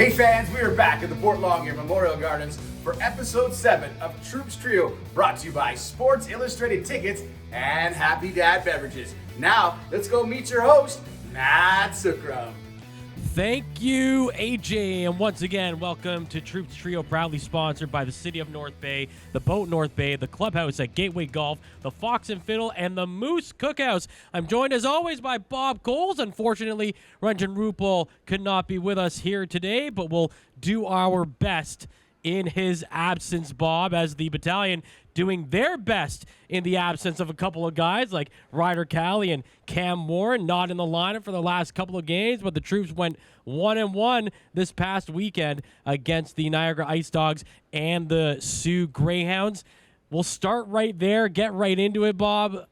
Hey fans, we are back at the Boart Longyear Memorial Gardens for episode 7 of Troops Trio, brought to you by Sports Illustrated Tickets and Happy Dad Beverages. Now, let's go meet your host, Matt Sookram. Thank you, AJ, and once again, welcome to Troops Trio, proudly sponsored by the City of North Bay, the Boat North Bay, the Clubhouse at Gateway Golf, the Fox and Fiddle, and the Moose Cookhouse. I'm joined, as always, by Bob Coles. Unfortunately, Ranjan Rupal could not be with us here today, but we'll do our best in his absence, Bob, as the Battalion doing their best in the absence of a couple of guys like Ryder Cali and Cam Warren, not in the lineup for the last couple of games, but the troops went 1-1 this past weekend against the Niagara Ice Dogs and the Sioux Greyhounds. We'll start right there, get right into it, Bob.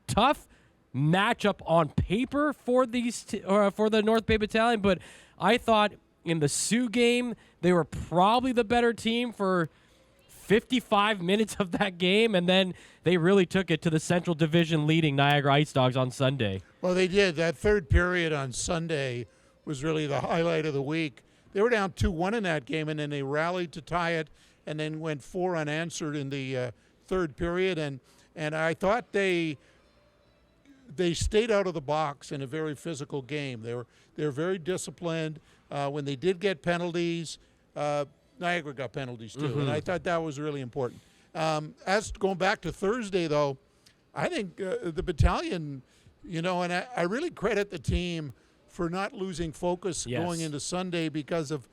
Tough matchup on paper for for the North Bay Battalion, but I thought in the Sioux game, they were probably the better team for 55 minutes of that game, and then they really took it to the Central Division leading Niagara Ice Dogs on Sunday. Well, they did. That third period on Sunday was really the highlight of the week. They were down 2-1 in that game, and then they rallied to tie it, and then went 4 unanswered in the third period. And I thought they stayed out of the box in a very physical game. They were very disciplined. When they did get penalties, Niagara got penalties too, and I thought that was really important. As going back to Thursday, though, I think the Battalion, and I really credit the team for not losing focus going into Sunday because of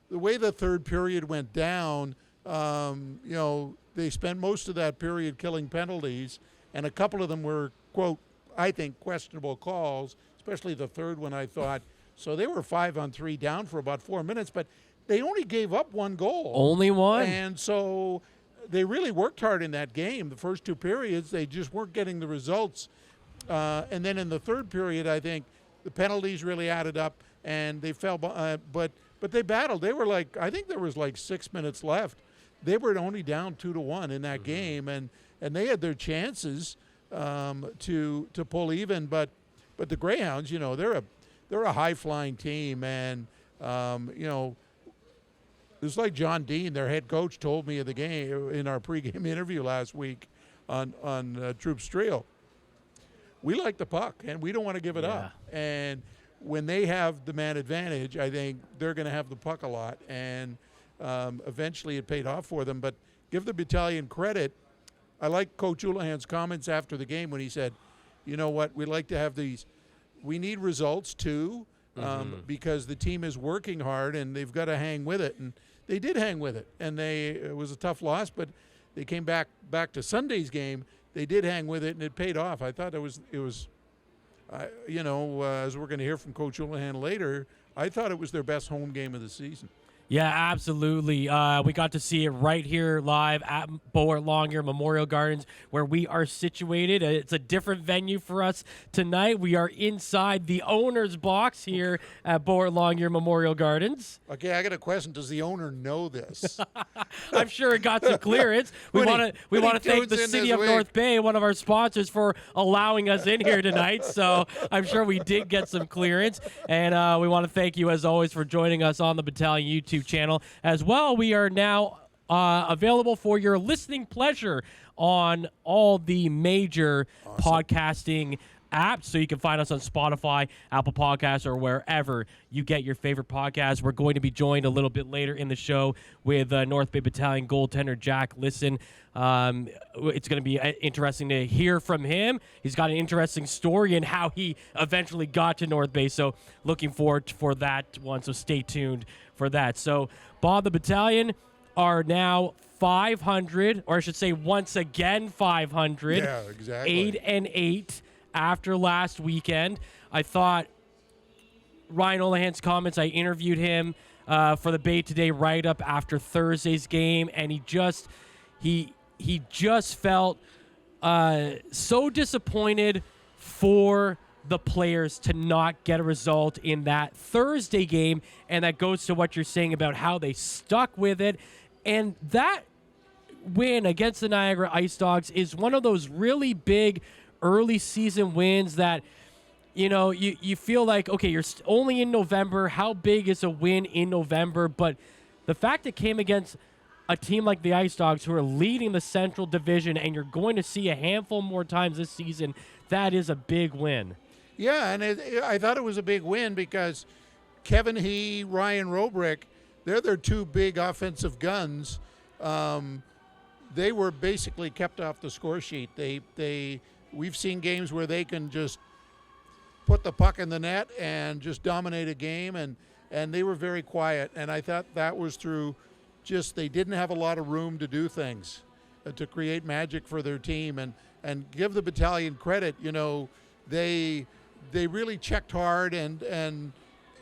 the way the third period went down. They spent most of that period killing penalties, and a couple of them were, quote, I think, questionable calls, especially the third one, I thought. So they were 5-on-3 down for about 4 minutes, but they only gave up one goal. Only one? And so they really worked hard in that game. The first two periods, they just weren't getting the results. And then in the third period, I think the penalties really added up, and they fell. But they battled. They were I think there was 6 minutes left. They were only down 2-1 in that game, and they had their chances to pull even. But the Greyhounds, they're a high-flying team, and it's like John Dean, their head coach, told me of the game in our pregame interview last week on Troops Trio. We like the puck, and we don't want to give it up. And when they have the man advantage, I think they're going to have the puck a lot, and eventually it paid off for them. But give the Battalion credit. I like Coach Houlihan's comments after the game when he said, you know what, we'd like to have these. We need results, too, because the team is working hard, and they've got to hang with it. And they did hang with it, and it was a tough loss, but they came back to Sunday's game. They did hang with it, and it paid off. I thought it was as we're going to hear from Coach Houlihan later, I thought it was their best home game of the season. Yeah, absolutely. We got to see it right here live at Boart Longyear Memorial Gardens, where we are situated. It's a different venue for us tonight. We are inside the owner's box here at Boart Longyear Memorial Gardens. Okay, I got a question. Does the owner know this? I'm sure it got some clearance. We want to thank the City of North Bay, one of our sponsors, for allowing us in here tonight. So I'm sure we did get some clearance. And we want to thank you, as always, for joining us on the Battalion YouTube channel as well. We are now available for your listening pleasure on all the major podcasting apps, so you can find us on Spotify, Apple Podcasts, or wherever you get your favorite podcasts. We're going to be joined a little bit later in the show with North Bay Battalion goaltender Jack Lisson. It's going to be interesting to hear from him. He's got an interesting story and how he eventually got to North Bay, so looking forward for that one, so stay tuned for that. So, Bob, the Battalion are now 500, or I should say once again 500. Yeah, exactly. 8-8 after last weekend. I thought Ryan Houlihan's comments, I interviewed him for the Bay Today write-up after Thursday's game, and he just felt so disappointed for the players to not get a result in that Thursday game, and that goes to what you're saying about how they stuck with it. And that win against the Niagara Ice Dogs is one of those really big early season wins that you feel like, okay, you're only in November. How big is a win in November? But the fact it came against a team like the Ice Dogs, who are leading the Central Division, and you're going to see a handful more times this season, that is a big win. Yeah, and I thought it was a big win because Kevin He, Ryan Robrick, they're their two big offensive guns. They were basically kept off the score sheet. We've seen games where they can just put the puck in the net and just dominate a game, and they were very quiet. And I thought that was through just they didn't have a lot of room to do things, to create magic for their team. And give the Battalion credit, they really checked hard and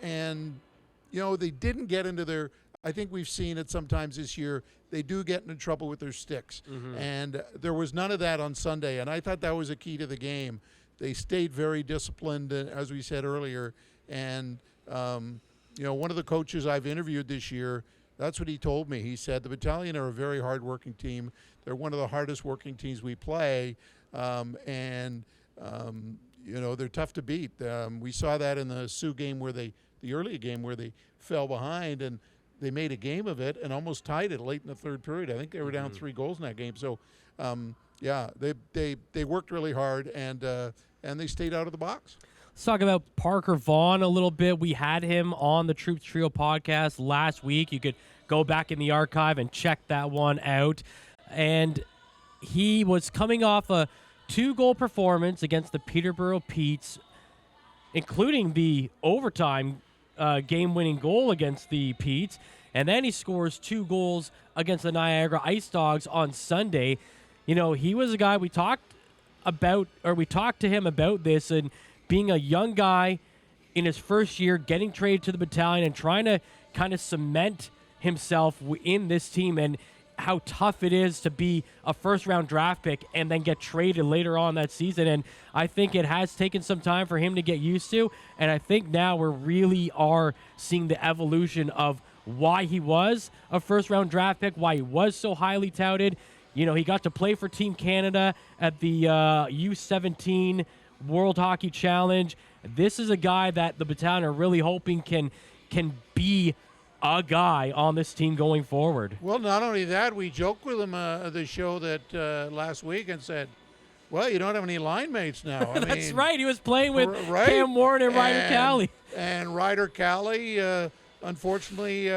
they didn't get into their. I think we've seen it sometimes this year. They do get into trouble with their sticks, and there was none of that on Sunday. And I thought that was a key to the game. They stayed very disciplined, as we said earlier. And one of the coaches I've interviewed this year, that's what he told me. He said the Battalion are a very hard-working team. They're one of the hardest working teams we play, and they're tough to beat. We saw that in the Sioux game the early game where they fell behind and they made a game of it and almost tied it late in the third period. I think they were down 3 goals in that game. So, they worked really hard and they stayed out of the box. Let's talk about Parker Vaughan a little bit. We had him on the Troops Trio podcast last week. You could go back in the archive and check that one out. And he was coming off a 2-goal performance against the Peterborough Petes, including the overtime game-winning goal against the Petes. And then he scores 2 goals against the Niagara Ice Dogs on Sunday. He was a guy we talked to him about this, and being a young guy in his first year, getting traded to the Battalion and trying to kind of cement himself in this team, and how tough it is to be a first-round draft pick and then get traded later on that season. And I think it has taken some time for him to get used to, and I think now we really are seeing the evolution of why he was a first-round draft pick, why he was so highly touted. He got to play for Team Canada at the U17 World Hockey Challenge. This is a guy that the Battalion are really hoping can be a guy on this team going forward. Well, not only that, we joked with him the show that last week and said, well, you don't have any line mates now. That's right. He was playing with Cam Warren and Ryder Cali. And Ryder Cali, unfortunately,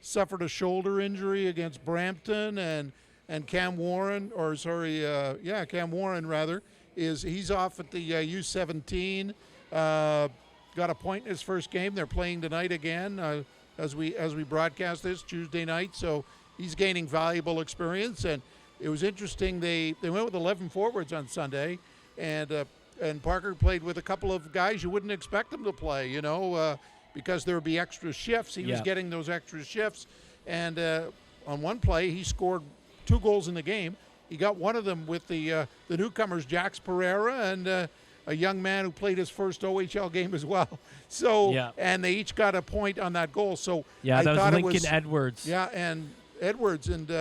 suffered a shoulder injury against Brampton, and Cam Warren, Cam Warren rather, he's off at the U17. Got a point in his first game. They're playing tonight again as we broadcast this Tuesday night. So he's gaining valuable experience, and it was interesting. They went with 11 forwards on Sunday, and Parker played with a couple of guys you wouldn't expect him to play. Because there would be extra shifts. He was getting those extra shifts, and on one play he scored 2 goals in the game. He got one of them with the newcomers, Jax Pereira, and a young man who played his first OHL game as well. So, and they each got a point on that goal. So that was Lincoln Edwards. Yeah, and Edwards, and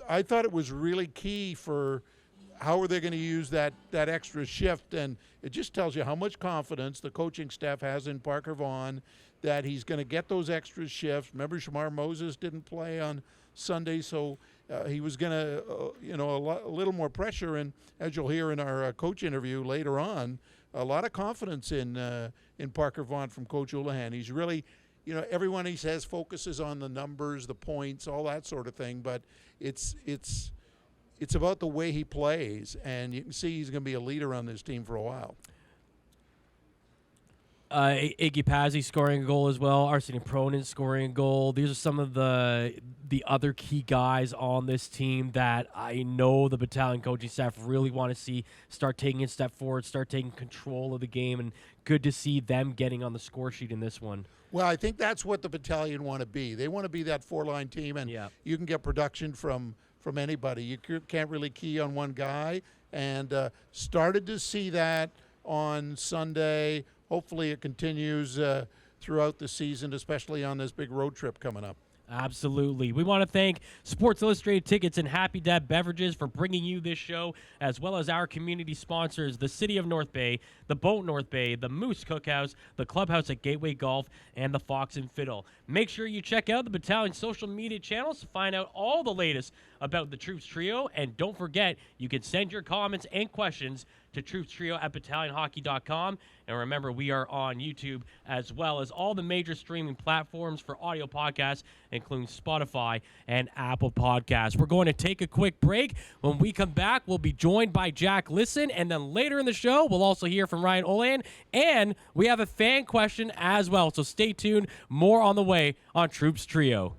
I thought it was really key for how are they going to use that extra shift, and it just tells you how much confidence the coaching staff has in Parker Vaughan that he's going to get those extra shifts. Remember, Shamar Moses didn't play on Sunday, so he was going to, a little more pressure. And as you'll hear in our coach interview later on, a lot of confidence in Parker Vaughan from Coach Houlihan. He's really, everyone he says focuses on the numbers, the points, all that sort of thing, but it's about the way he plays, and you can see he's going to be a leader on this team for a while. Iggy Pazzi scoring a goal as well. Arsene Pronin scoring a goal. These are some of the other key guys on this team that I know the Battalion coaching staff really want to see start taking a step forward, start taking control of the game, and good to see them getting on the score sheet in this one. Well, I think that's what the Battalion want to be. They want to be that 4-line team, and you can get production from anybody. You can't really key on one guy, and started to see that on Sunday. Hopefully it continues throughout the season, especially on this big road trip coming up. Absolutely. We want to thank Sports Illustrated Tickets and Happy Dad Beverages for bringing you this show, as well as our community sponsors, the City of North Bay, the Boat North Bay, the Moose Cookhouse, the Clubhouse at Gateway Golf, and the Fox and Fiddle. Make sure you check out the Battalion social media channels to find out all the latest about the Troops Trio. And don't forget, you can send your comments and questions to troopstrio@battalionhockey.com. And remember, we are on YouTube as well as all the major streaming platforms for audio podcasts, including Spotify and Apple Podcasts. We're going to take a quick break. When we come back, we'll be joined by Jack Lisson. And then later in the show, we'll also hear from Ryan Olan. And we have a fan question as well. So stay tuned. More on the way on Troops Trio.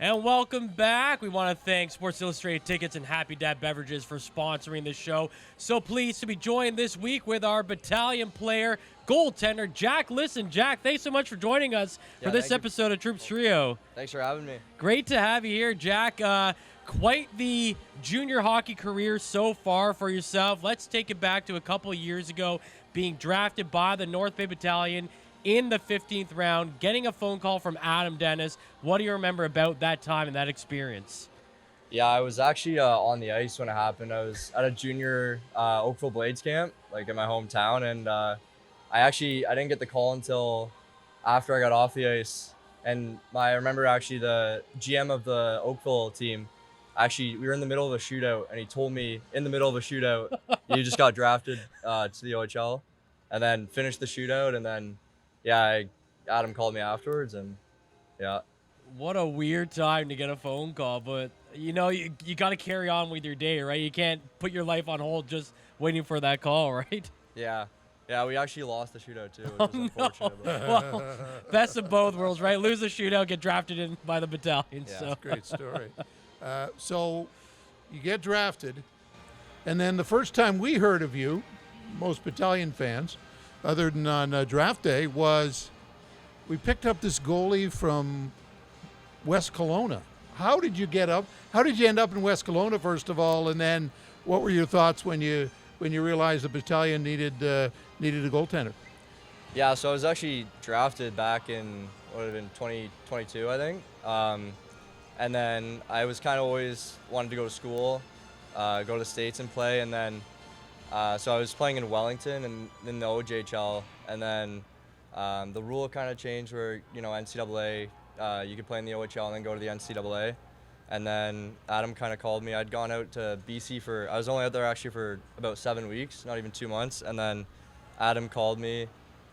And welcome back. We want to thank Sports Illustrated Tickets and Happy Dad Beverages for sponsoring this show. So pleased to be joined this week with our Battalion player, goaltender, Jack Lisson. Jack, thanks so much for joining us for this episode of Troops Trio. Thanks for having me. Great to have you here, Jack. Quite the junior hockey career so far for yourself. Let's take it back to a couple of years ago, being drafted by the North Bay Battalion in the 15th round, getting a phone call from Adam Dennis. What do you remember about that time and that experience? Yeah, I was actually on the ice when it happened. I was at a junior Oakville Blades camp, like in my hometown, and I didn't get the call until after I got off the ice. And I remember actually the GM of the Oakville team, we were in the middle of a shootout, and he told me in the middle of a shootout, you just got drafted to the OHL, and then finished the shootout, and then Adam called me afterwards, and yeah. What a weird time to get a phone call, but you got to carry on with your day, right? You can't put your life on hold just waiting for that call, right? Yeah, we actually lost the shootout too, which was unfortunate. No. Well, best of both worlds, right? Lose the shootout, get drafted in by the Battalion. Yeah. So. That's a great story. So you get drafted, and then the first time we heard of you, most Battalion fans, other than on draft day, was we picked up this goalie from West Kelowna. How did you get up? How did you end up in West Kelowna, first of all, and then what were your thoughts when you realized the Battalion needed a goaltender? Yeah, so I was actually drafted back in, what would have been 2022, I think. And then I was kind of always wanted to go to school, go to the States and play, and then so I was playing in Wellington and in the OJHL, and then the rule kind of changed where, NCAA, you could play in the OHL and then go to the NCAA. And then Adam kind of called me. I'd gone out to BC I was only out there actually for about 7 weeks, not even 2 months. And then Adam called me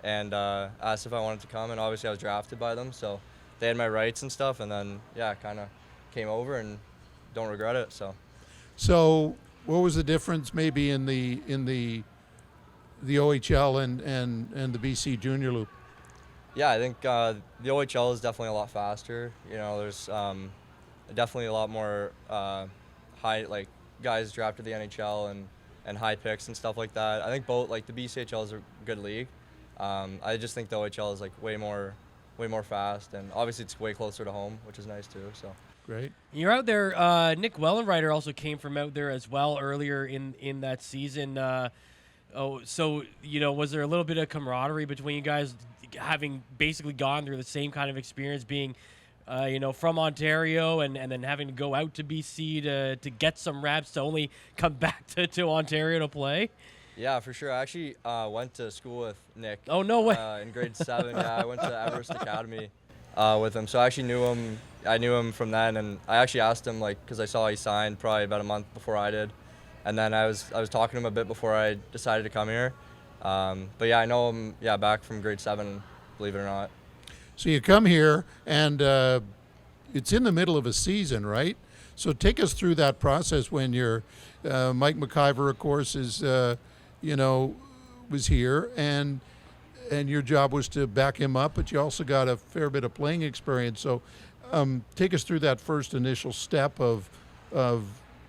and asked if I wanted to come, and obviously I was drafted by them, so they had my rights and stuff, and then kind of came over and don't regret it. So what was the difference maybe in the OHL and the BC Junior Loop? Yeah, I think the OHL is definitely a lot faster. There's definitely a lot more high guys drafted the NHL and high picks and stuff like that. I think both the BCHL is a good league. I just think the OHL is way more fast, and obviously it's way closer to home, which is nice too. So. Great. You're out there. Nick Wellenreiter also came from out there as well earlier in that season. So was there a little bit of camaraderie between you guys, having basically gone through the same kind of experience, being, from Ontario and then having to go out to BC to get some reps to only come back to Ontario to play? Yeah, for sure. I actually went to school with Nick. Oh, no way. In grade 7. Yeah, I went to Everest Academy. with him. So I actually knew him. I knew him from then, and I actually asked him because I saw he signed probably about a month before I did, and then I was talking to him a bit before I decided to come here. But yeah, I know him back from grade 7, believe it or not. So you come here, and it's in the middle of a season, right? So take us through that process when you're Mike McIver, of course, is was here, and your job was to back him up, but you also got a fair bit of playing experience. So take us through that first initial step of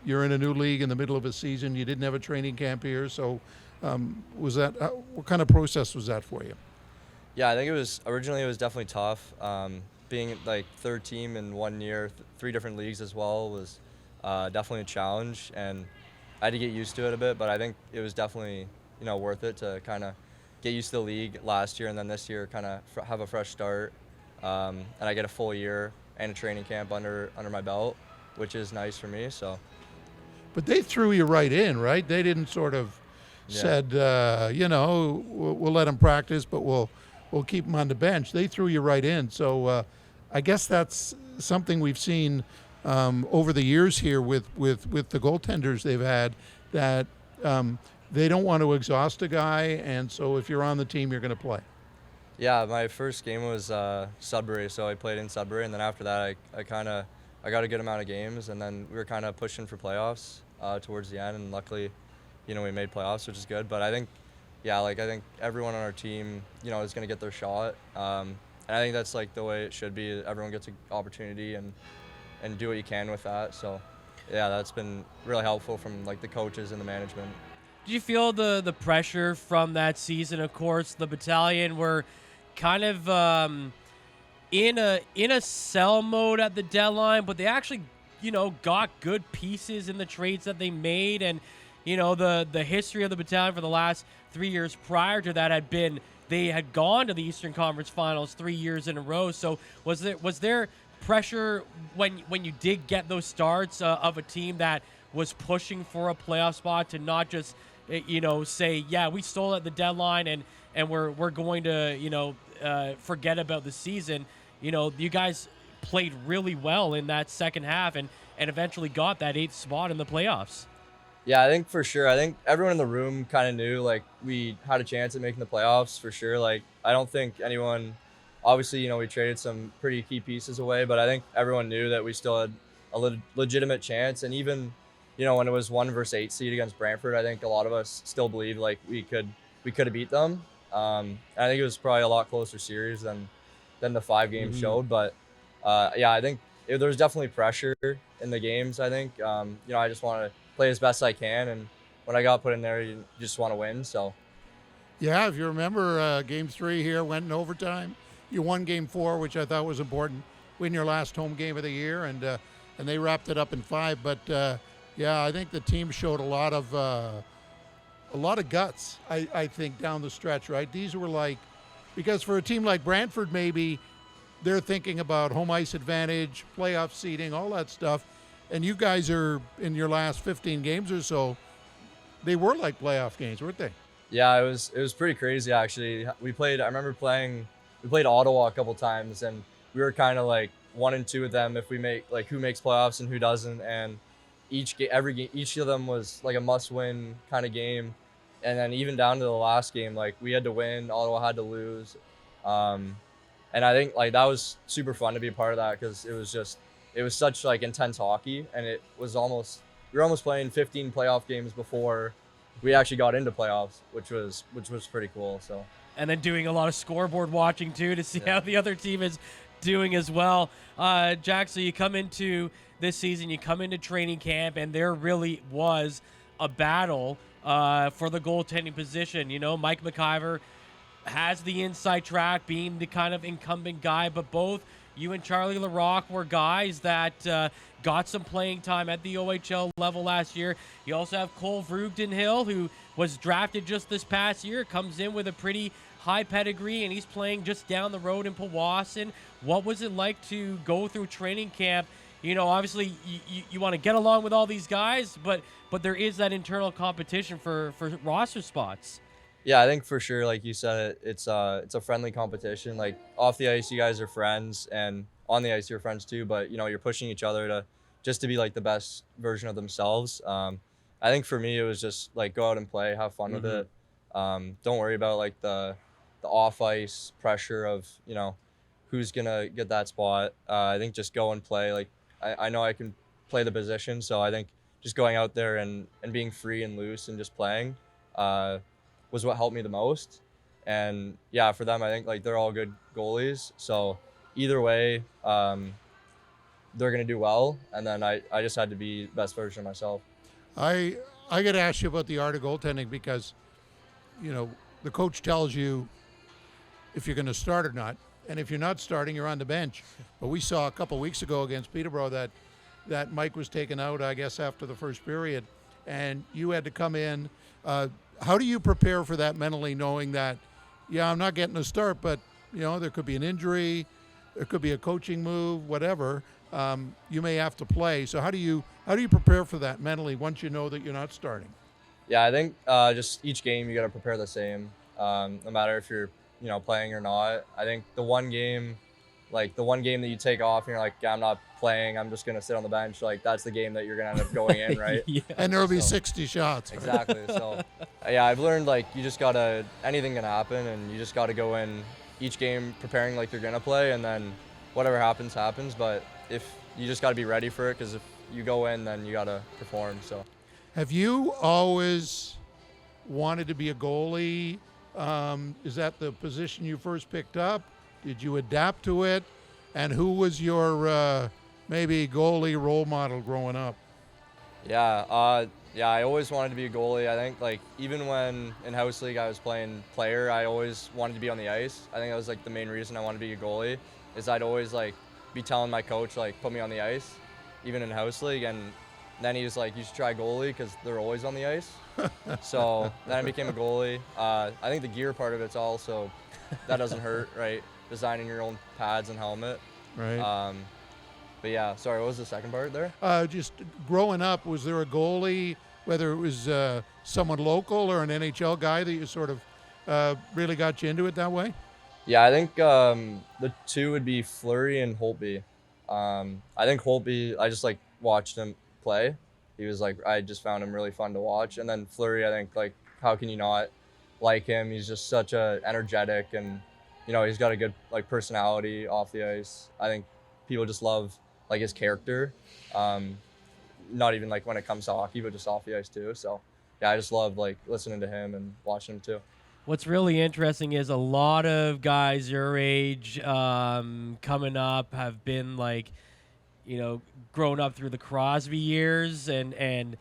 you're in a new league in the middle of a season. You didn't have a training camp here, so was that what kind of process was that for you? Yeah, I think originally it was definitely tough. Being like third team in 1 year, 3 different leagues as well was definitely a challenge, and I had to get used to it a bit. But I think it was definitely worth it to kind of get used to the league last year, and then this year kind of have a fresh start. And I get a full year and a training camp under my belt, which is nice for me. So. But they threw you right in, right? They didn't sort of said, we'll let him practice, but we'll keep him on the bench. They threw you right in. So I guess that's something we've seen over the years here with the goaltenders they've had, that they don't want to exhaust a guy, and so if you're on the team, you're going to play. Yeah, my first game was Sudbury, so I played in Sudbury, and then after that, I got a good amount of games, and then we were kind of pushing for playoffs towards the end, and luckily, we made playoffs, which is good. But I think, I think everyone on our team, is going to get their shot, and I think that's the way it should be. Everyone gets an opportunity and do what you can with that. So, yeah, that's been really helpful from the coaches and the management. Did you feel the pressure from that season? Of course, the Battalion were kind of in a sell mode at the deadline, but they actually got good pieces in the trades that they made, and the history of the Battalion for the last 3 years prior to that had been they had gone to the Eastern Conference Finals 3 years in a row. So was there pressure when you did get those starts of a team that was pushing for a playoff spot to not just say, yeah, we stole at the deadline and we're going to forget about the season? You guys played really well in that second half and eventually got that 8th spot in the playoffs. Yeah, I think for sure. I think everyone in the room kind of knew we had a chance at making the playoffs for sure. I don't think anyone, obviously, we traded some pretty key pieces away, but I think everyone knew that we still had a legitimate chance. And even, when it was 1 versus 8 seed against Brantford, I think a lot of us still believed we could have beat them. And I think it was probably a lot closer series than the 5 games showed. But I think there was definitely pressure in the games. I think I just want to play as best I can, and when I got put in there, you just want to win. So yeah, if you remember, game 3 here went in overtime. You won game 4, which I thought was important. Win your last home game of the year, and they wrapped it up in 5. But I think the team showed a lot of guts. I think down the stretch, right? These were because for a team like Brantford, maybe they're thinking about home ice advantage, playoff seeding, all that stuff. And you guys are in your last 15 games or so. They were like playoff games, weren't they? Yeah, it was pretty crazy actually. I remember we played Ottawa a couple times, and we were kind of 1 and 2 with them if we make who makes playoffs and who doesn't. And each of them was a must-win kind of game. And then even down to the last game, we had to win, Ottawa had to lose. And I think that was super fun to be a part of that, because it was such intense hockey, and we were almost playing 15 playoff games before we actually got into playoffs, which was pretty cool. So, and then doing a lot of scoreboard watching too to see how the other team is doing as well. Jack, so you come into this season, you come into training camp, and there really was a battle for the goaltending position. Mike McIver has the inside track, being the kind of incumbent guy, but both you and Charlie Larocque were guys that got some playing time at the OHL level last year. You also have Cole Vrugdenhill, who was drafted just this past year, comes in with a pretty high pedigree, and he's playing just down the road in Powassan. What was it like to go through training camp? Obviously you want to get along with all these guys, but there is that internal competition for roster spots. Yeah, I think for sure, like you said, it's a friendly competition. Like off the ice, you guys are friends, and on the ice, you're friends too. But you're pushing each other to just to be like the best version of themselves. I think for me, it was just like go out and play, have fun with it. Don't worry about like the off ice pressure of who's gonna get that spot. I think just go and play. Like I know I can play the position, so I think just going out there and being free and loose and just playing. Was what helped me the most. And yeah, for them, I think like they're all good goalies. So either way, they're gonna do well. And then I just had to be the best version of myself. I got to ask you about the art of goaltending because, the coach tells you if you're going to start or not, and if you're not starting, you're on the bench. But we saw a couple weeks ago against Peterborough that Mike was taken out, I guess, after the first period, and you had to come in. How do you prepare for that mentally, knowing that, I'm not getting a start, but there could be an injury, there could be a coaching move, whatever. You may have to play. So how do you prepare for that mentally once you know that you're not starting? Yeah, I think just each game you got to prepare the same, no matter if you're playing or not. I think the one game that you take off and you're like, I'm not playing, I'm just gonna sit on the bench. Like that's the game that you're gonna end up going in, right? Yeah. And there will be 60 shots. Exactly. So yeah, I've learned like you just gotta anything can happen, and you just gotta go in each game preparing like you're gonna play, and then whatever happens. But if you just gotta be ready for it, because if you go in, then you gotta perform. So. Have you always wanted to be a goalie? Is that the position you first picked up? Did you adapt to it? And who was your maybe goalie role model growing up? Yeah, I always wanted to be a goalie. I think like even when in house league I was playing player, I always wanted to be on the ice. I think that was like the main reason I wanted to be a goalie, is I'd always like be telling my coach like put me on the ice, even in house league, and then he was like, you should try goalie because they're always on the ice. So then I became a goalie. I think the gear part of it's also, that doesn't hurt, right? Designing your own pads and helmet. Right. But yeah, sorry, what was the second part there? Just growing up, was there a goalie, whether it was someone local or an NHL guy that you sort of really got you into it that way? Yeah, I think the two would be Fleury and Holtby. I think Holtby, I just like watched him play. He was like, I just found him really fun to watch. And then Fleury, I think like, how can you not like him? He's just such a energetic, and he's got a good like personality off the ice. I think people just love like his character. Not even like when it comes to hockey, but just off the ice too. So yeah, I just love like listening to him and watching him too. What's really interesting is a lot of guys your age coming up have been like, grown up through the Crosby years and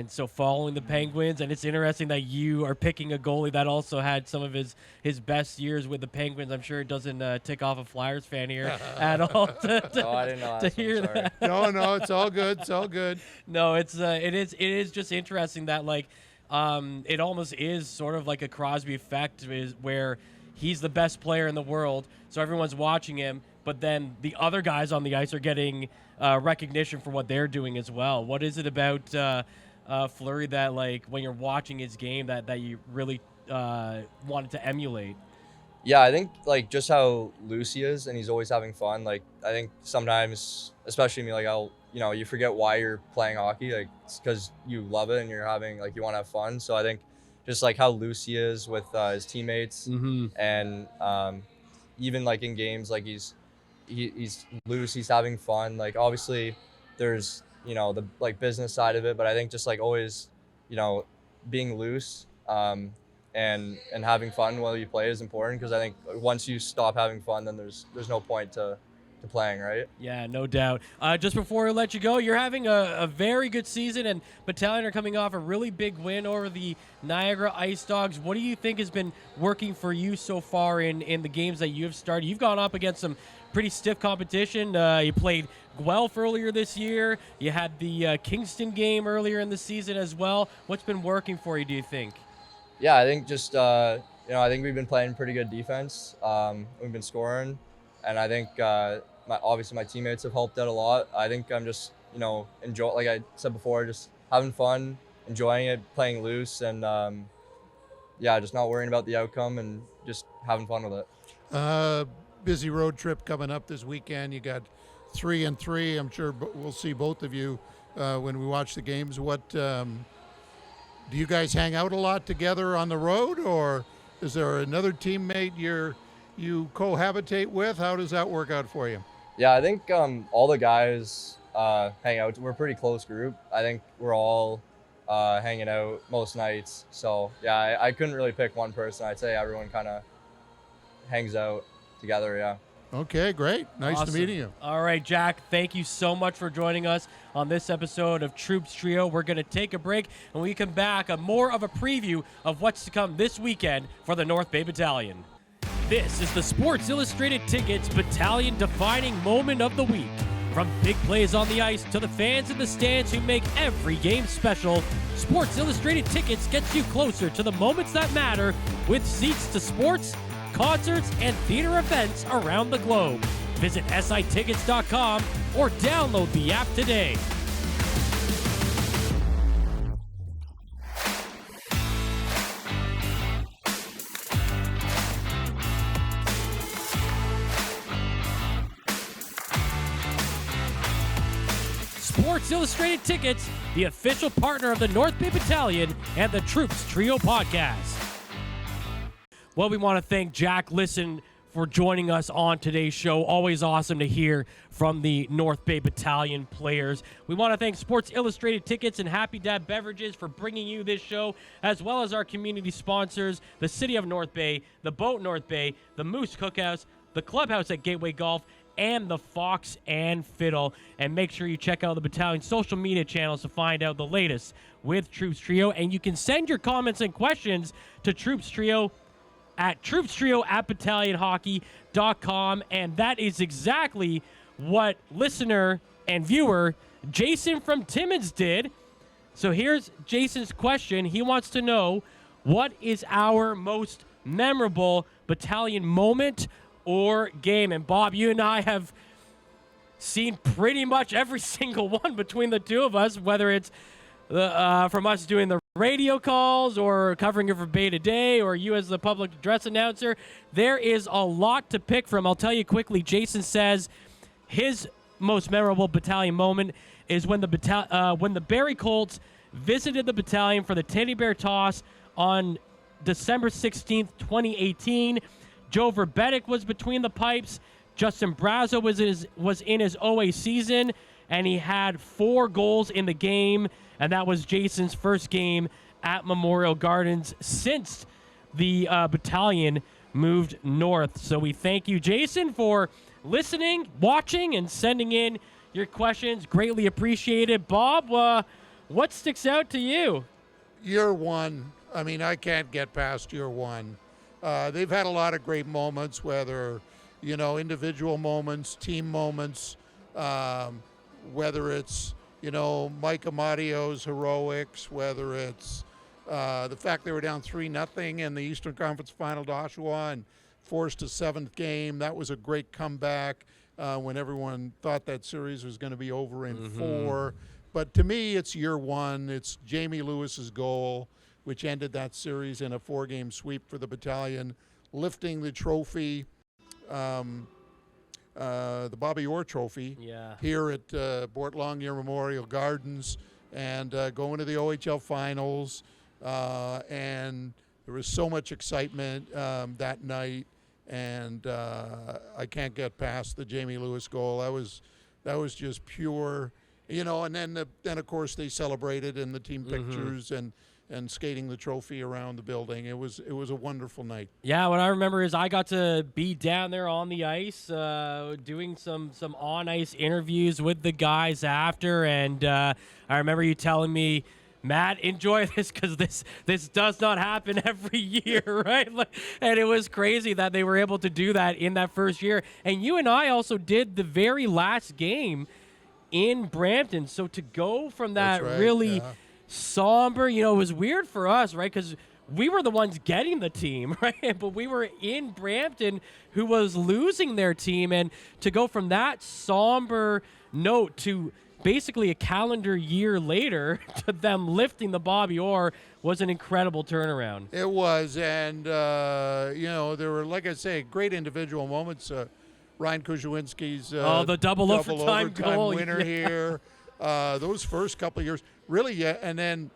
so following the Penguins. And it's interesting that you are picking a goalie that also had some of his best years with the Penguins. I'm sure it doesn't tick off a Flyers fan here at all. I didn't know to hear that. No, it's all good. It's all good. No, it is just interesting that like it almost is sort of like a Crosby effect, is where he's the best player in the world, so everyone's watching him, but then the other guys on the ice are getting recognition for what they're doing as well. What is it about Fleury that like when you're watching his game that you really wanted to emulate? Yeah, I think like just how loose he is, and he's always having fun. Like I think sometimes, especially me, like you forget why you're playing hockey. Like it's because you love it and you're having like you want to have fun. So I think just like how loose he is with his teammates, and even like in games, like he's loose, he's having fun. Like obviously, there's the like business side of it, but I think just like always, being loose. And having fun while you play is important, because I think once you stop having fun, then there's no point to playing, right? Yeah, no doubt. Just before we let you go, you're having a very good season, and Battalion are coming off a really big win over the Niagara Ice Dogs. What do you think has been working for you so far in the games that you have started? You've gone up against some pretty stiff competition. You played Guelph earlier this year. You had the Kingston game earlier in the season as well. What's been working for you, do you think? Yeah, I think just I think we've been playing pretty good defense. We've been scoring, and I think obviously my teammates have helped out a lot. I think I'm just enjoy, like I said before, just having fun, enjoying it, playing loose, and yeah, just not worrying about the outcome and just having fun with it. Busy road trip coming up this weekend. You got 3-3. I'm sure we'll see both of you when we watch the games. What do you guys hang out a lot together on the road, or is there another teammate you cohabitate with? How does that work out for you? Yeah, I think all the guys hang out. We're a pretty close group. I think we're all hanging out most nights. So yeah, I couldn't really pick one person. I'd say everyone kind of hangs out together. Yeah. Okay, great. Nice Awesome. to meet you. All right, Jack, thank you so much for joining us on this episode of Troops Trio. We're going to take a break, and when we come back, more of a preview of what's to come this weekend for the North Bay Battalion. This is the Sports Illustrated Tickets Battalion defining moment of the week. From big plays on the ice to the fans in the stands who make every game special, Sports Illustrated Tickets gets you closer to the moments that matter with seats to sports, concerts, and theater events around the globe. Visit sitickets.com or download the app today. Sports Illustrated Tickets, the official partner of the North Bay Battalion and the Troops Trio podcast. Well, we want to thank Jack Lisson for joining us on today's show. Always awesome to hear from the North Bay Battalion players. We want to thank Sports Illustrated Tickets and Happy Dad Beverages for bringing you this show, as well as our community sponsors, the City of North Bay, the Boat North Bay, the Moose Cookhouse, the Clubhouse at Gateway Golf, and the Fox and Fiddle. And make sure you check out the Battalion's social media channels to find out the latest with Troops Trio. And you can send your comments and questions to Troops Trio at troopstrio@battalionhockey.com. And that is exactly what listener and viewer Jason from Timmins did. So here's Jason's question. He wants to know, what is our most memorable Battalion moment or game? And Bob, you and I have seen pretty much every single one between the two of us, whether it's from us doing the radio calls or covering it for Bay Today or you as the public address announcer. There is a lot to pick from. I'll tell you quickly. Jason says his most memorable Battalion moment is when the Barrie Colts visited the Battalion for the Teddy Bear Toss on December 16th, 2018. Joe Verbetic was between the pipes. Justin Brazo was in his OA season, and he had 4 goals in the game, and that was Jason's first game at Memorial Gardens since the Battalion moved north. So we thank you, Jason, for listening, watching, and sending in your questions. Greatly appreciated. Bob, what sticks out to you? Year one. I mean, I can't get past year one. They've had a lot of great moments, whether, individual moments, team moments, whether it's, Mike Amadio's heroics, whether it's the fact they were down 3-0 in the Eastern Conference Final to Oshawa and forced a 7th game. That was a great comeback when everyone thought that series was going to be over in 4. But to me, it's year one. It's Jamie Lewis's goal, which ended that series in a 4-game sweep for the Battalion, lifting the trophy, the Bobby Orr Trophy, here at Boart Longyear Memorial Gardens, and going to the OHL Finals. And there was so much excitement that night, and I can't get past the Jamie Lewis goal. That was just pure, And then of course they celebrated in the team pictures and skating the trophy around the building. It was a wonderful night. Yeah, what I remember is I got to be down there on the ice, doing some on-ice interviews with the guys after, and I remember you telling me, Matt, enjoy this because this does not happen every year, right? And it was crazy that they were able to do that in that first year. And you and I also did the very last game in Brampton. So to go from that somber, it was weird for us, right? Because we were the ones getting the team, right? But we were in Brampton, who was losing their team. And to go from that somber note to basically a calendar year later to them lifting the Bobby Orr was an incredible turnaround. It was, and there were, like I say, great individual moments. Ryan Kuzhawinski's the double overtime goal winner here. Those first couple of years, really, yeah. And then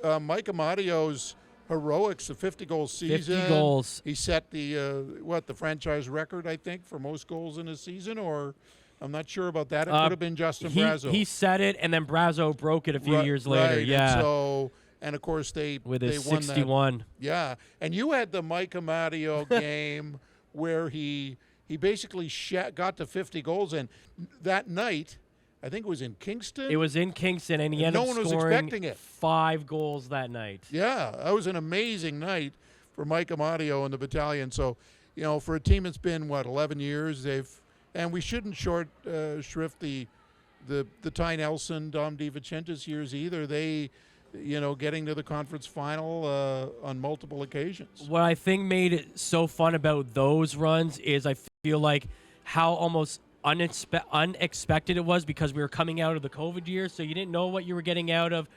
Mike Amadio's heroics, the 50-goal season. 50 goals. He set the franchise record, I think, for most goals in a season, or I'm not sure about that. It could have been Justin Brazeau. He set it, and then Brazeau broke it a few years later. Right. Yeah. And of course they with his won 61. That. Yeah, and you had the Mike Amadio game where he basically got to 50 goals, and that night, I think it was in Kingston. It was in Kingston, and he ended up scoring no one was expecting it. 5 goals that night. Yeah, that was an amazing night for Mike Amadio and the Battalion. So, for a team that's been 11 years, and we shouldn't shrift the Ty Nelson, Dom DiVincentis years either. They, getting to the conference final on multiple occasions. What I think made it so fun about those runs is I feel like how almost unexpected it was, because we were coming out of the COVID year, so you didn't know what you were getting out of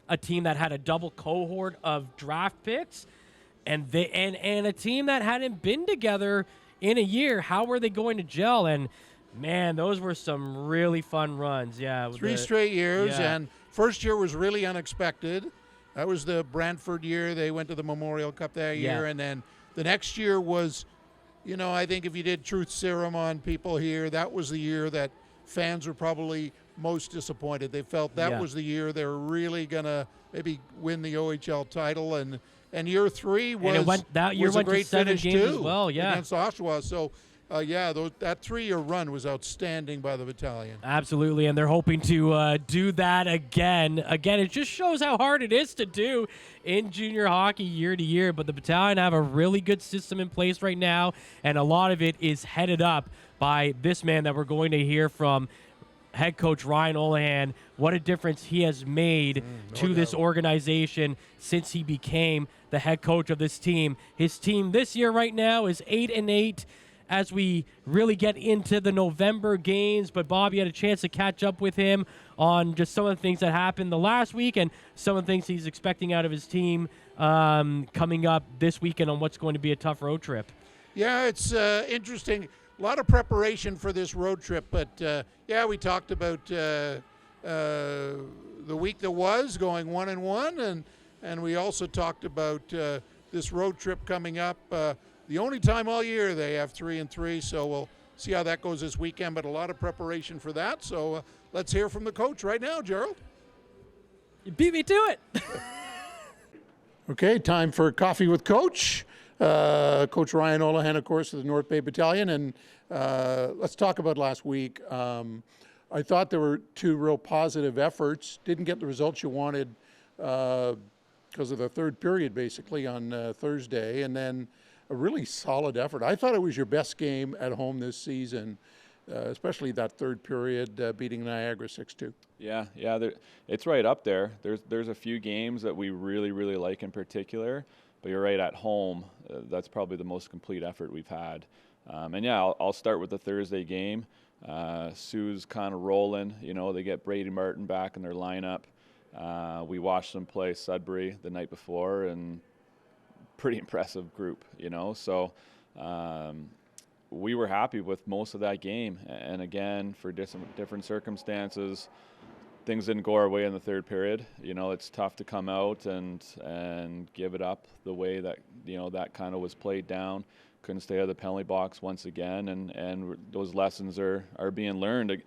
a team that had a double cohort of draft picks, and a team that hadn't been together in a year. How were they going to gel? And man, those were some really fun runs. Yeah, 3 straight years, yeah. And first year was really unexpected. That was the Brantford year. They went to the Memorial Cup that year, and then the next year was, I think if you did truth serum on people here, that was the year that fans were probably most disappointed. They felt that was the year they were really gonna maybe win the OHL title, and year 3 was a great finish games too, as well, against Oshawa. So. That 3-year run was outstanding by the Battalion. Absolutely, and they're hoping to do that again. Again, it just shows how hard it is to do in junior hockey year to year, but the Battalion have a really good system in place right now, and a lot of it is headed up by this man that we're going to hear from, head coach Ryan Olahan. What a difference he has made to this organization since he became the head coach of this team. His team this year right now is 8-8. As we really get into the November games, but Bobby had a chance to catch up with him on just some of the things that happened the last week and some of the things he's expecting out of his team coming up this weekend on what's going to be a tough road trip. Yeah, it's interesting. A lot of preparation for this road trip, but we talked about the week that was going 1-1, and we also talked about this road trip coming up. The only time all year they have 3-3, so we'll see how that goes this weekend, but a lot of preparation for that. So let's hear from the coach right now, Gerald. You beat me to it. Okay, time for Coffee with Coach. Coach Ryan Olahan, of course, of the North Bay Battalion, and let's talk about last week. I thought there were 2 real positive efforts. Didn't get the results you wanted because of the third period, basically, on Thursday, and then a really solid effort. I thought it was your best game at home this season, especially that third period, beating Niagara 6-2. Yeah, it's right up there. There's a few games that we really, really like in particular, but you're right, at home, that's probably the most complete effort we've had. I'll start with the Thursday game. Sioux's kind of rolling. They get Brady Martin back in their lineup. We watched them play Sudbury the night before, and pretty impressive group, so we were happy with most of that game. And again, for different circumstances, things didn't go our way in the third period. It's tough to come out and give it up the way that that kind of was played down. Couldn't stay out of the penalty box once again, and those lessons are being learned,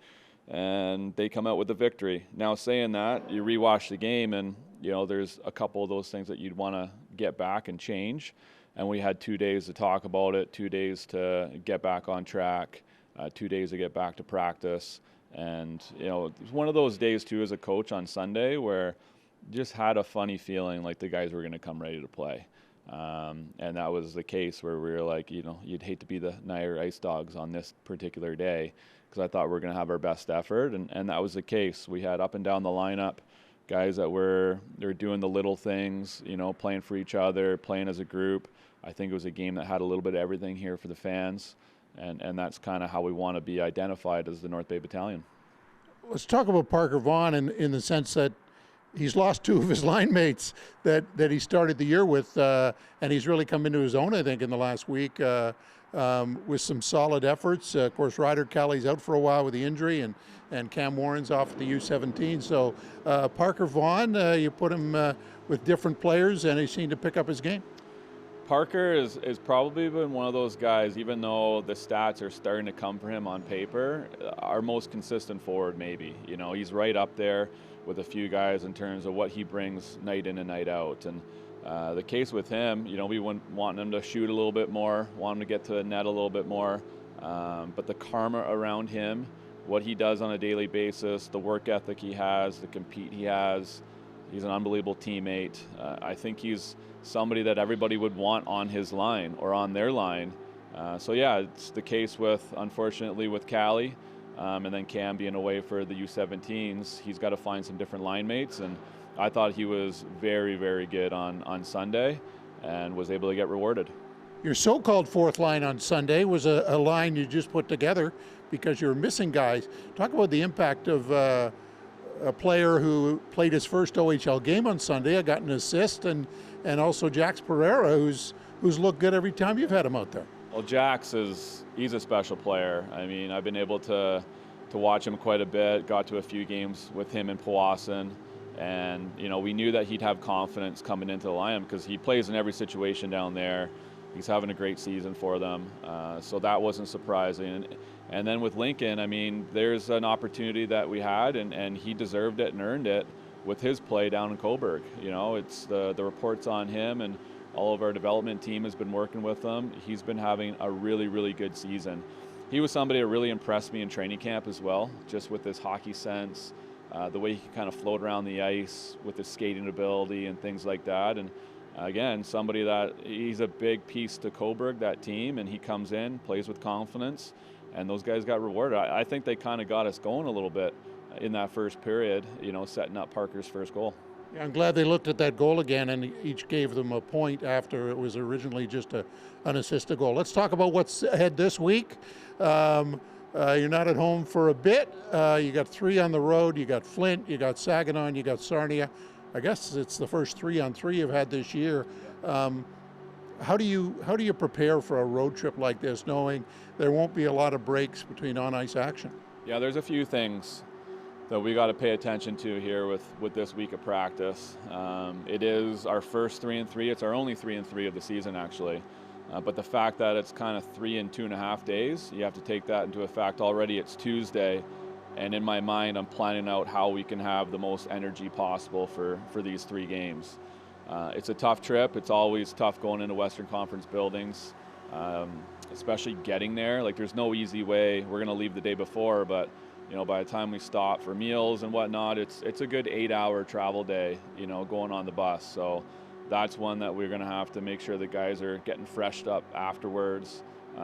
and they come out with a victory. Now, saying that, you rewatch the game, and there's a couple of those things that you'd want to get back and change. And we had 2 days to talk about it, 2 days to get back on track, 2 days to get back to practice. And, it's one of those days, too, as a coach on Sunday where you just had a funny feeling like the guys were going to come ready to play. And that was the case where we were like, you'd hate to be the Niagara Ice Dogs on this particular day, because I thought we were going to have our best effort. And that was the case. We had up and down the lineup guys that they're doing the little things, playing for each other, playing as a group. I think it was a game that had a little bit of everything here for the fans, and that's kind of how we want to be identified as the North Bay Battalion. let's talk about Parker Vaughan in the sense that he's lost two of his line mates that he started the year with, and he's really come into his own, I think, in the last week with some solid efforts. Of course, Ryder Kelly's out for a while with the injury, and Cam Warren's off at the U17. So Parker Vaughan, you put him with different players, and he seemed to pick up his game. Parker is probably been one of those guys, even though the stats are starting to come for him on paper, our most consistent forward maybe. You know, he's right up there with a few guys in terms of what he brings night in and night out. And the case with him, you know, we want him to shoot a little bit more, want him to get to the net a little bit more. But the karma around him, what he does on a daily basis, the work ethic he has, the compete he has, he's an unbelievable teammate. I think he's somebody that everybody would want on his line or on their line. So yeah, it's the case with, unfortunately, with Callie. And then Cam being away for the U17s, he's got to find some different line mates. And I thought he was very, very good on Sunday and was able to get rewarded. Your so-called fourth line on Sunday was a line you just put together because you were missing guys. Talk about the impact of a player who played his first OHL game on Sunday, got an assist, and also Jax Pereira, who's looked good every time you've had him out there. Well, Jax he's a special player. I mean, I've been able to watch him quite a bit, got to a few games with him in Powassan, and, you know, we knew that he'd have confidence coming into the lineup because he plays in every situation down there. He's having a great season for them, so that wasn't surprising. And then with Lincoln, I mean, there's an opportunity that we had, and he deserved it and earned it with his play down in Cobourg. You know, it's the reports on him, and all of our development team has been working with him. He's been having a really, really good season. He was somebody that really impressed me in training camp as well, just with his hockey sense, the way he can kind of float around the ice with his skating ability and things like that. And again, somebody that he's a big piece to Cobourg, that team, and he comes in, plays with confidence, and those guys got rewarded. I think they kind of got us going a little bit in that first period, you know, setting up Parker's first goal. Yeah, I'm glad they looked at that goal again and each gave them a point after it was originally just an unassisted goal. Let's talk about what's ahead this week. You're not at home for a bit. You got 3 on the road. You got Flint, you got Saginaw, you got Sarnia. I guess it's the first 3-on-3 you've had this year. How do you prepare for a road trip like this, knowing there won't be a lot of breaks between on-ice action? Yeah, there's a few things that we got to pay attention to here with this week of practice. It is our first 3-on-3. It's our only 3-on-3 of the season, actually. But the fact that it's kind of 3 and 2.5 days, you have to take that into effect. Already it's Tuesday, and in my mind, I'm planning out how we can have the most energy possible for these 3 games. It's a tough trip. It's always tough going into Western Conference buildings, especially getting there. Like, there's no easy way. We're going to leave the day before, but you know, by the time we stop for meals and whatnot, it's a good 8-hour travel day, you know, going on the bus. So that's one that we're going to have to make sure the guys are getting freshed up afterwards,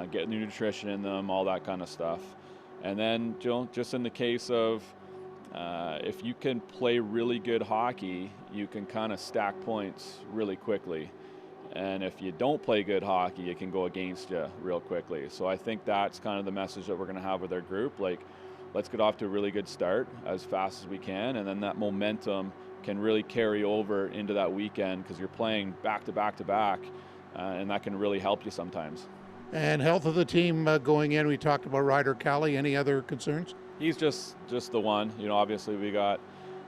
getting the nutrition in them, all that kind of stuff. And then, you know, just in the case of if you can play really good hockey, you can kind of stack points really quickly. And if you don't play good hockey, it can go against you real quickly. So I think that's kind of the message that we're going to have with our group. Like, let's get off to a really good start as fast as we can, and then that momentum can really carry over into that weekend because you're playing back to back to back, and that can really help you sometimes. And health of the team going in, we talked about Ryder Kelly. Any other concerns? He's just the one. You know, obviously we got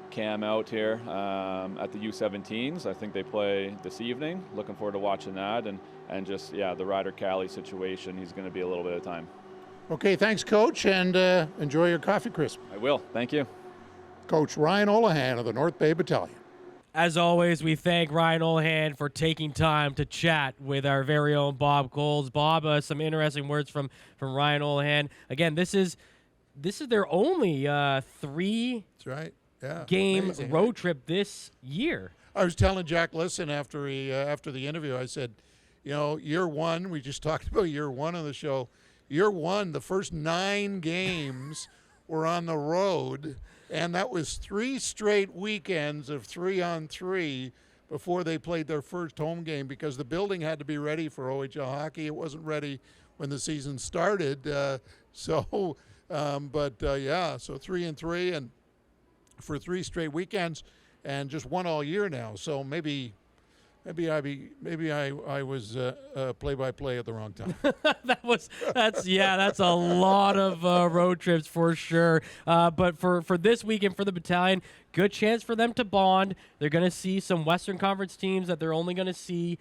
Cam out here at the U17s. I think they play this evening. Looking forward to watching that, and just, yeah, the Ryder Kelly situation, he's going to be a little bit of time. Okay, thanks, Coach, and enjoy your coffee crisp. I will. Thank you. Coach Ryan Olahan of the North Bay Battalion. As always, we thank Ryan Olahan for taking time to chat with our very own Bob Coles. Bob, some interesting words from Ryan Olahan. Again, this is their only 3 That's right. Yeah. game Amazing, road right? trip this year. I was telling Jack Lisson after the interview, I said, you know, year 1, we just talked about year 1 on the show. Year 1, the first 9 games were on the road, and that was 3 straight weekends of 3-on-3 before they played their first home game because the building had to be ready for OHL hockey. It wasn't ready when the season started. So Yeah, so 3-3 and for 3 straight weekends, and just won all year now. So maybe I was play-by-play at the wrong time. That's a lot of road trips for sure. But for this weekend for the Battalion, good chance for them to bond. They're going to see some Western Conference teams that they're only going to see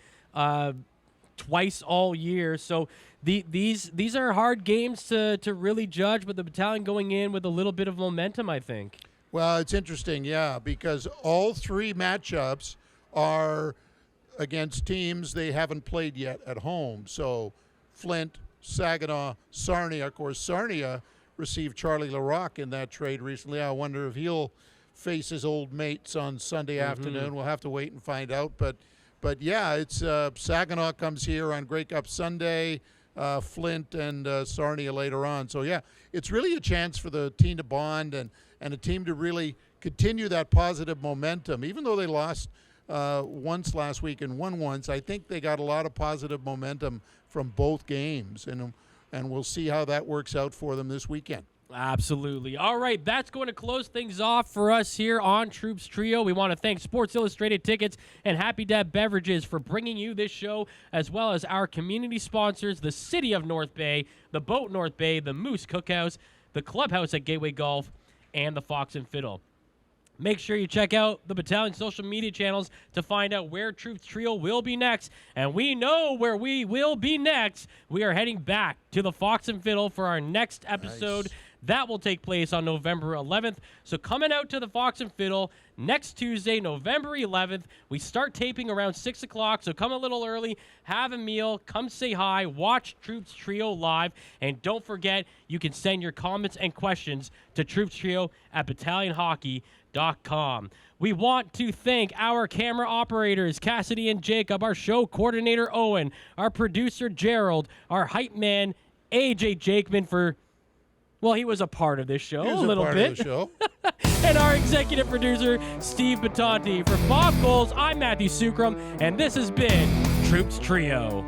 twice all year. So these are hard games to really judge, but the Battalion going in with a little bit of momentum, I think. Well, it's interesting, yeah, because all 3 matchups are against teams they haven't played yet at home. So Flint, Saginaw, Sarnia. Of course, Sarnia received Charlie Larocque in that trade recently. I wonder if he'll face his old mates on Sunday afternoon. We'll have to wait and find out. But yeah, it's Saginaw comes here on Grey Cup Sunday, Flint and Sarnia later on. So yeah, it's really a chance for the team to bond and a team to really continue that positive momentum. Even though they lost once last week and won once, I think they got a lot of positive momentum from both games, and we'll see how that works out for them this weekend. Absolutely. All right, that's going to close things off for us here on Troops Trio. We want to thank Sports Illustrated Tickets and Happy Dad Beverages for bringing you this show, as well as our community sponsors, the City of North Bay, the Boat North Bay, the Moose Cookhouse, the Clubhouse at Gateway Golf, and the Fox and Fiddle. Make sure you check out the Battalion social media channels to find out where Troops Trio will be next. And we know where we will be next. We are heading back to the Fox and Fiddle for our next episode. Nice. That will take place on November 11th. So coming out to the Fox and Fiddle next Tuesday, November 11th. We start taping around 6 o'clock, so come a little early, have a meal, come say hi, watch Troops Trio live, and don't forget, you can send your comments and questions to troopstrio@battalionhockey.com. We want to thank our camera operators, Cassidy and Jacob, our show coordinator, Owen, our producer, Gerald, our hype man, AJ Jakeman for... Well, he was a part of this show a little bit. Of the show. And our executive producer, Steve Battanti. For Bob Coles, I'm Matthew Sookram, and this has been Troops Trio.